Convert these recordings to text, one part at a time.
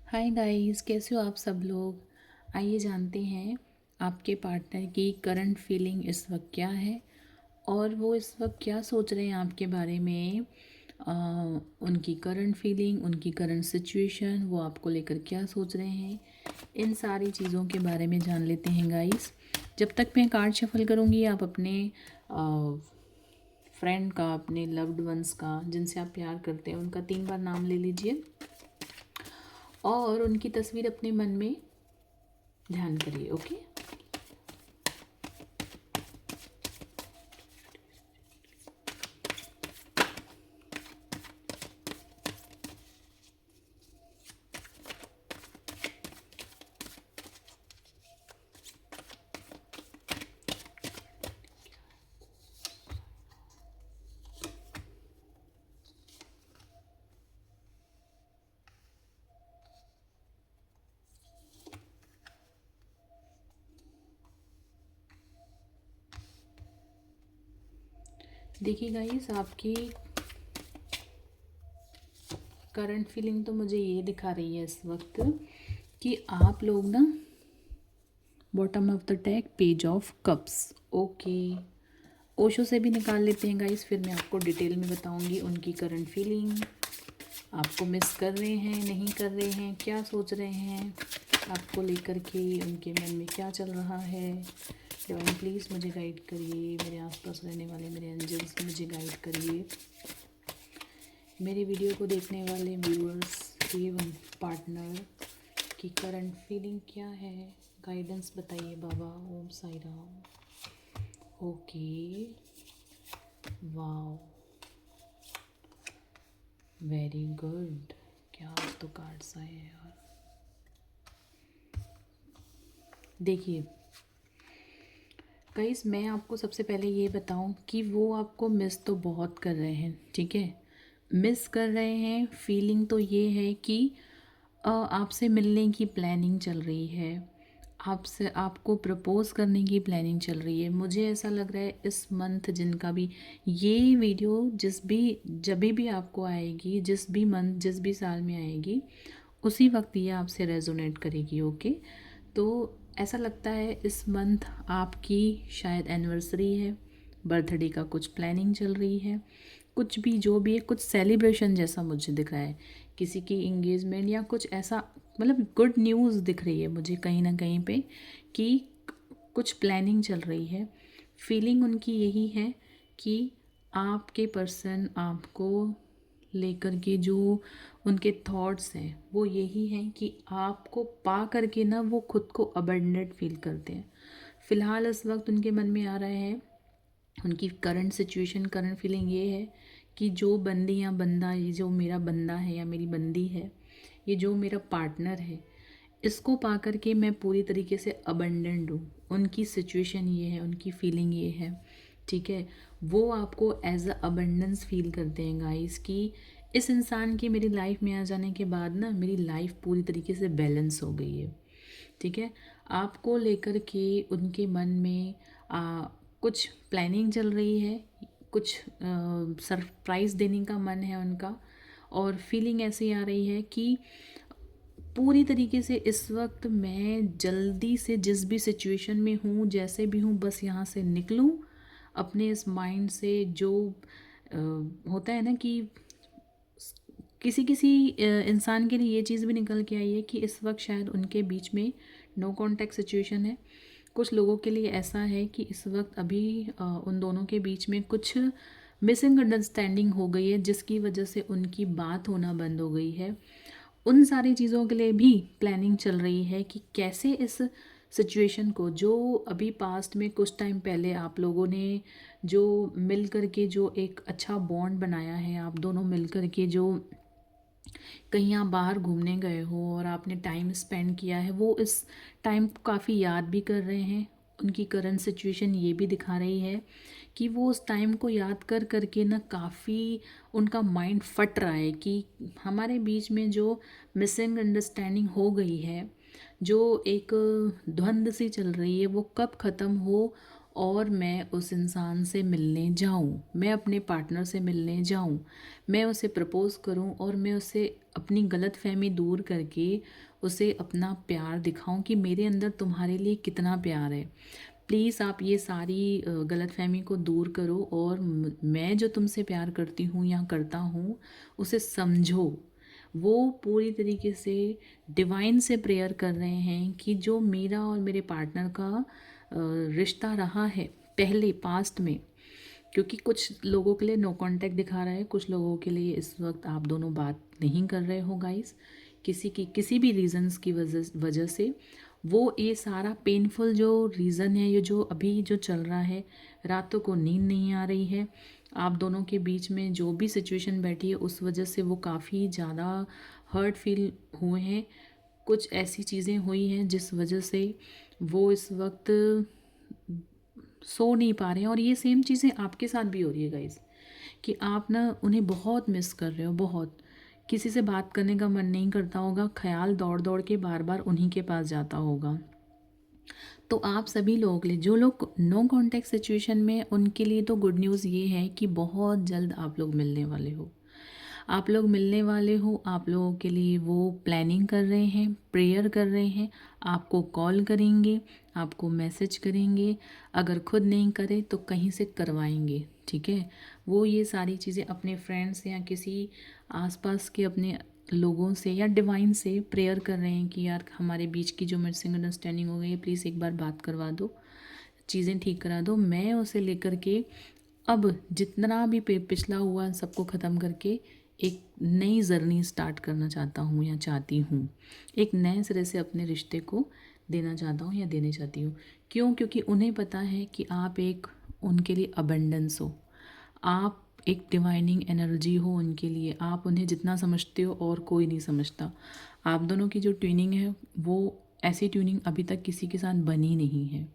Hi guys, कैसे हो आप सब लोग। आइए जानते हैं आपके पार्टनर की करंट फीलिंग इस वक्त क्या है और वो इस वक्त क्या सोच रहे हैं आपके बारे में। आ, उनकी करंट फीलिंग, उनकी करंट सिचुएशन, वो आपको लेकर क्या सोच रहे हैं, इन सारी चीज़ों के बारे में जान लेते हैं गाइस। जब तक मैं कार्ड शफल करूँगी, आप अपने फ्रेंड का, अपने लव्ड वंस का, जिनसे आप प्यार करते हैं, उनका 3 बार नाम ले लीजिए और उनकी तस्वीर अपने मन में ध्यान करिए। ओके। देखिए गाइस, आपकी करंट फीलिंग तो मुझे ये दिखा रही है इस वक्त कि आप लोग ना, bottom of the deck, page of cups. Okay, Osho से भी निकाल लेते हैं गाइस, फिर मैं आपको डिटेल में बताऊंगी उनकी करंट फीलिंग। आपको मिस कर रहे हैं, नहीं कर रहे हैं, क्या सोच रहे हैं आपको लेकर के, उनके मन में क्या चल रहा है। डिवाइन प्लीज़ मुझे गाइड करिए, मेरे आसपास रहने वाले मेरे एंजल्स मुझे गाइड करिए। मेरे वीडियो को देखने वाले व्यूअर्स एवं पार्टनर की करंट फीलिंग क्या है, गाइडेंस बताइए बाबा। Om Sai Ram. Okay, wow, very good. क्या तो कार्ड्स आए हैं यार। देखिए गाइस, मैं आपको सबसे पहले ये बताऊं कि वो आपको मिस तो बहुत कर रहे हैं, ठीक है। मिस कर रहे हैं, फीलिंग तो ये है कि आपसे मिलने की प्लानिंग चल रही है, आपसे आपको प्रपोज़ करने की प्लानिंग चल रही है। मुझे ऐसा लग रहा है इस मंथ, जिनका भी ये वीडियो, जिस भी जब भी आपको आएगी, जिस भी मंथ, जिस भी साल में आएगी, उसी वक्त ये आपसे रेजोनेट करेगी। ओके। तो ऐसा लगता है इस मंथ आपकी शायद एनिवर्सरी है, बर्थडे का कुछ प्लानिंग चल रही है, कुछ भी जो भी है, कुछ सेलिब्रेशन जैसा मुझे दिख रहा है, किसी की इंगेजमेंट या कुछ ऐसा, मतलब गुड न्यूज़ दिख रही है मुझे कहीं ना कहीं पे कि कुछ प्लानिंग चल रही है। फीलिंग उनकी यही है कि आपके पर्सन आपको लेकर के जो उनके थॉट्स हैं वो यही हैं कि आपको पा करके ना वो खुद को अबंडेंट फील करते हैं। फ़िलहाल इस वक्त उनके मन में आ रहे हैं, उनकी करंट सिचुएशन, करंट फीलिंग ये है कि जो बंदी या बंदा, ये जो मेरा बंदा है या मेरी बंदी है, ये जो मेरा पार्टनर है, इसको पा कर के मैं पूरी तरीके से अबंडेंट हूँ। उनकी सिचुएशन ये है, उनकी फीलिंग ये है, ठीक है। वो आपको एज अ अबंडेंस फील करते हैं गाइस कि इस इंसान के मेरी लाइफ में आ जाने के बाद ना मेरी लाइफ पूरी तरीके से बैलेंस हो गई है, ठीक है। आपको लेकर के उनके मन में कुछ प्लानिंग चल रही है, कुछ सरप्राइज़ देने का मन है उनका, और फीलिंग ऐसी आ रही है कि पूरी तरीके से इस वक्त मैं जल्दी से जिस भी सिचुएशन में हूँ, जैसे भी हूँ, बस यहाँ से निकलूँ अपने इस माइंड से। जो होता है ना कि किसी किसी इंसान के लिए ये चीज़ भी निकल के आई है कि इस वक्त शायद उनके बीच में नो कांटेक्ट सिचुएशन है। कुछ लोगों के लिए ऐसा है कि इस वक्त अभी उन दोनों के बीच में कुछ मिसिंग अंडरस्टैंडिंग हो गई है, जिसकी वजह से उनकी बात होना बंद हो गई है। उन सारी चीज़ों के लिए भी प्लानिंग चल रही है कि कैसे इस सिचुएशन को, जो अभी पास्ट में कुछ टाइम पहले आप लोगों ने जो मिल कर के जो एक अच्छा बॉन्ड बनाया है, आप दोनों मिल कर के जो कहीं आप बाहर घूमने गए हो और आपने टाइम स्पेंड किया है, वो इस टाइम को काफ़ी याद भी कर रहे हैं। उनकी करंट सिचुएशन ये भी दिखा रही है कि वो उस टाइम को याद कर करके ना काफ़ी उनका माइंड फट रहा है कि हमारे बीच में जो मिसिंग अंडरस्टैंडिंग हो गई है, जो एक द्वंद्व सी चल रही है, वो कब ख़त्म हो और मैं उस इंसान से मिलने जाऊं, मैं अपने पार्टनर से मिलने जाऊं, मैं उसे प्रपोज़ करूं और मैं उसे अपनी गलतफ़हमी दूर करके उसे अपना प्यार दिखाऊं कि मेरे अंदर तुम्हारे लिए कितना प्यार है। प्लीज़ आप ये सारी गलतफ़हमी को दूर करो और मैं जो तुमसे प्यार करती हूँ या करता हूँ उसे समझो। वो पूरी तरीके से डिवाइन से प्रेयर कर रहे हैं कि जो मेरा और मेरे पार्टनर का रिश्ता रहा है पहले पास्ट में, क्योंकि कुछ लोगों के लिए नो कांटेक्ट दिखा रहा है, कुछ लोगों के लिए इस वक्त आप दोनों बात नहीं कर रहे हो गाइस, किसी भी रीज़न्स की वजह वजह से। वो ये सारा पेनफुल जो रीज़न है, ये जो अभी जो चल रहा है, रातों को नींद नहीं आ रही है, आप दोनों के बीच में जो भी सिचुएशन बैठी है उस वजह से वो काफ़ी ज़्यादा हर्ट फील हुए हैं। कुछ ऐसी चीज़ें हुई हैं जिस वजह से वो इस वक्त सो नहीं पा रहे हैं, और ये सेम चीज़ें आपके साथ भी हो रही है गाइस, कि आप ना उन्हें बहुत मिस कर रहे हो, बहुत किसी से बात करने का मन नहीं करता होगा, ख्याल दौड़ दौड़ के बार बार उन्हीं के पास जाता होगा। तो आप सभी लोगों के लिए, जो लोग नो कांटेक्ट सिचुएशन में, उनके लिए तो गुड न्यूज़ ये है कि बहुत जल्द आप लोग मिलने वाले हो, आप लोग मिलने वाले हो। आप लोगों के लिए वो प्लानिंग कर रहे हैं, प्रेयर कर रहे हैं, आपको कॉल करेंगे, आपको मैसेज करेंगे, अगर खुद नहीं करे तो कहीं से करवाएंगे, ठीक है। वो ये सारी चीज़ें अपने फ्रेंड्स या किसी आसपास के अपने लोगों से या डिवाइन से प्रेयर कर रहे हैं कि यार हमारे बीच की जो मिसअंडरस्टैंडिंग हो गई है, प्लीज़ एक बार बात करवा दो, चीज़ें ठीक करा दो। मैं उसे लेकर के अब जितना भी पिछला हुआ सबको ख़त्म करके एक नई जर्नी स्टार्ट करना चाहता हूँ या चाहती हूँ, एक नए सिरे से अपने रिश्ते को देना चाहता हूँ या देने चाहती हूँ। क्यों? क्योंकि उन्हें पता है कि आप एक उनके लिए अबंडेंस हो, आप एक डिवाइनिंग एनर्जी हो उनके लिए, आप उन्हें जितना समझते हो और कोई नहीं समझता। आप दोनों की जो ट्यूनिंग है वो ऐसी ट्यूनिंग अभी तक किसी के साथ बनी नहीं है।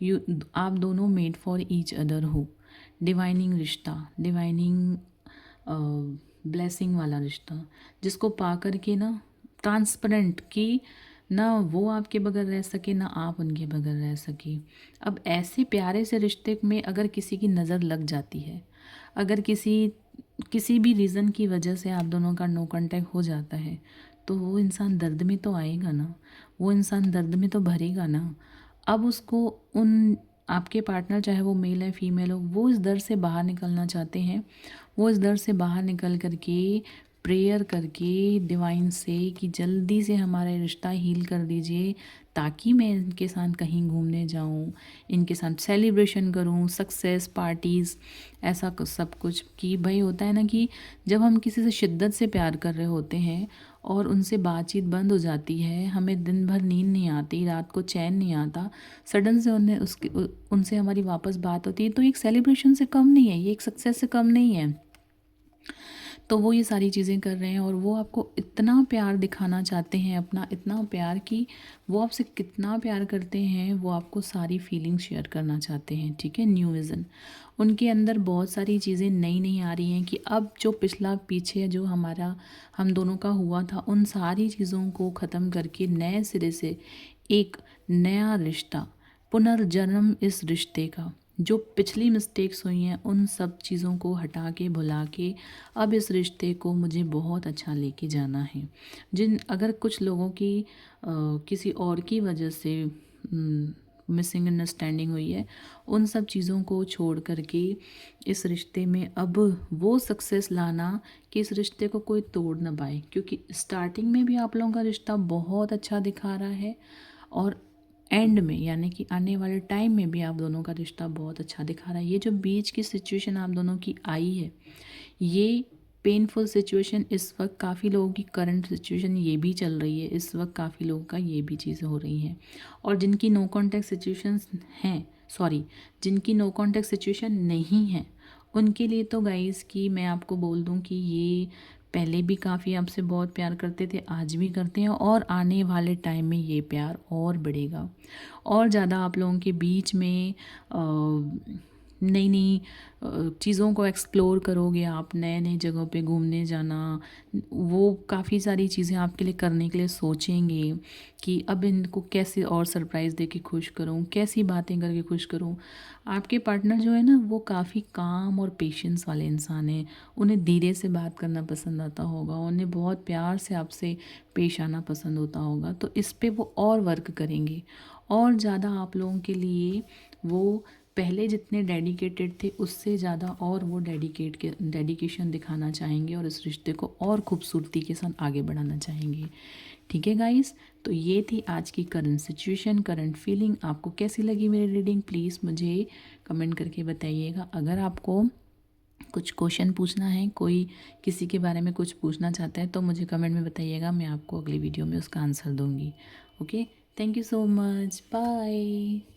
यू आप दोनों मेड फॉर ईच अदर हो, डिवाइनिंग रिश्ता, डिवाइनिंग ब्लेसिंग वाला रिश्ता, जिसको पा कर के ना ट्रांसपेरेंट कि ना वो आपके बगैर रह सके ना आप उनके बगैर रह सके। अब ऐसे प्यारे से रिश्ते में अगर किसी की नज़र लग जाती है, अगर किसी भी रीज़न की वजह से आप दोनों का नो कांटेक्ट हो जाता है, तो वो इंसान दर्द में तो आएगा ना, वो इंसान दर्द में तो भरेगा ना। अब उसको उन आपके पार्टनर, चाहे वो मेल है फीमेल हो, वो इस दर्द से बाहर निकलना चाहते हैं। वो इस दर्द से बाहर निकल करके प्रेयर करके डिवाइन से कि जल्दी से हमारा रिश्ता हील कर दीजिए, ताकि मैं इनके साथ कहीं घूमने जाऊं, इनके साथ सेलिब्रेशन करूं, सक्सेस पार्टीज़, ऐसा सब कुछ। कि भाई होता है ना कि जब हम किसी से शिद्दत से प्यार कर रहे होते हैं और उनसे बातचीत बंद हो जाती है, हमें दिन भर नींद नहीं आती, रात को चैन नहीं आता, सडन से उनसे हमारी वापस बात होती है, तो एक सेलिब्रेशन से कम नहीं है, ये एक सक्सेस से कम नहीं है। तो वो ये सारी चीज़ें कर रहे हैं और वो आपको इतना प्यार दिखाना चाहते हैं, अपना इतना प्यार कि वो आपसे कितना प्यार करते हैं, वो आपको सारी फीलिंग शेयर करना चाहते हैं, ठीक है। न्यू विज़न उनके अंदर बहुत सारी चीज़ें नई नई आ रही हैं कि अब जो पिछला पीछे जो हम दोनों का हुआ था, उन सारी चीज़ों को ख़त्म करके नए सिरे से एक नया रिश्ता, पुनर्जन्म इस रिश्ते का, जो पिछली मिस्टेक्स हुई हैं उन सब चीज़ों को हटा के भुला के अब इस रिश्ते को मुझे बहुत अच्छा लेके जाना है। अगर कुछ लोगों की किसी और की वजह से मिसिंग अंडरस्टैंडिंग हुई है, उन सब चीज़ों को छोड़ करके इस रिश्ते में अब वो सक्सेस लाना कि इस रिश्ते को कोई तोड़ ना पाए, क्योंकि स्टार्टिंग में भी आप लोगों का रिश्ता बहुत अच्छा दिखा रहा है और एंड में यानी कि आने वाले टाइम में भी आप दोनों का रिश्ता बहुत अच्छा दिखा रहा है। ये जो बीच की सिचुएशन आप दोनों की आई है, ये पेनफुल सिचुएशन इस वक्त काफ़ी लोगों की करंट सिचुएशन ये भी चल रही है, इस वक्त काफ़ी लोगों का ये भी चीज़ें हो रही हैं। और जिनकी नो कांटेक्ट सिचुएशंस हैं, सॉरी, जिनकी नो कांटेक्ट सिचुएशन नहीं है, उनके लिए तो गाइस कि मैं आपको बोल दूं कि ये पहले भी काफ़ी आपसे बहुत प्यार करते थे, आज भी करते हैं, और आने वाले टाइम में ये प्यार और बढ़ेगा और ज़्यादा आप लोगों के बीच में नई नई चीज़ों को एक्सप्लोर करोगे आप, नए नए जगहों पे घूमने जाना, वो काफ़ी सारी चीज़ें आपके लिए करने के लिए सोचेंगे कि अब इनको कैसे और सरप्राइज़ दे के खुश करूँ, कैसी बातें करके खुश करूँ। आपके पार्टनर जो है ना वो काफ़ी काम और पेशेंस वाले इंसान हैं। उन्हें धीरे से बात करना पसंद आता होगा, उन्हें बहुत प्यार से आपसे पेश आना पसंद होता होगा, तो इस पे वो और वर्क करेंगे और ज़्यादा आप लोगों के लिए वो पहले जितने डेडिकेटेड थे उससे ज़्यादा और वो डेडिकेशन दिखाना चाहेंगे और इस रिश्ते को और खूबसूरती के साथ आगे बढ़ाना चाहेंगे। ठीक है गाइस, तो ये थी आज की करंट सिचुएशन, करंट फीलिंग। आपको कैसी लगी मेरी रीडिंग प्लीज़ मुझे कमेंट करके बताइएगा। अगर आपको कुछ क्वेश्चन पूछना है, कोई किसी के बारे में कुछ पूछना चाहता है तो मुझे कमेंट में बताइएगा, मैं आपको अगली वीडियो में उसका आंसर दूंगी। Okay, thank you so much, bye.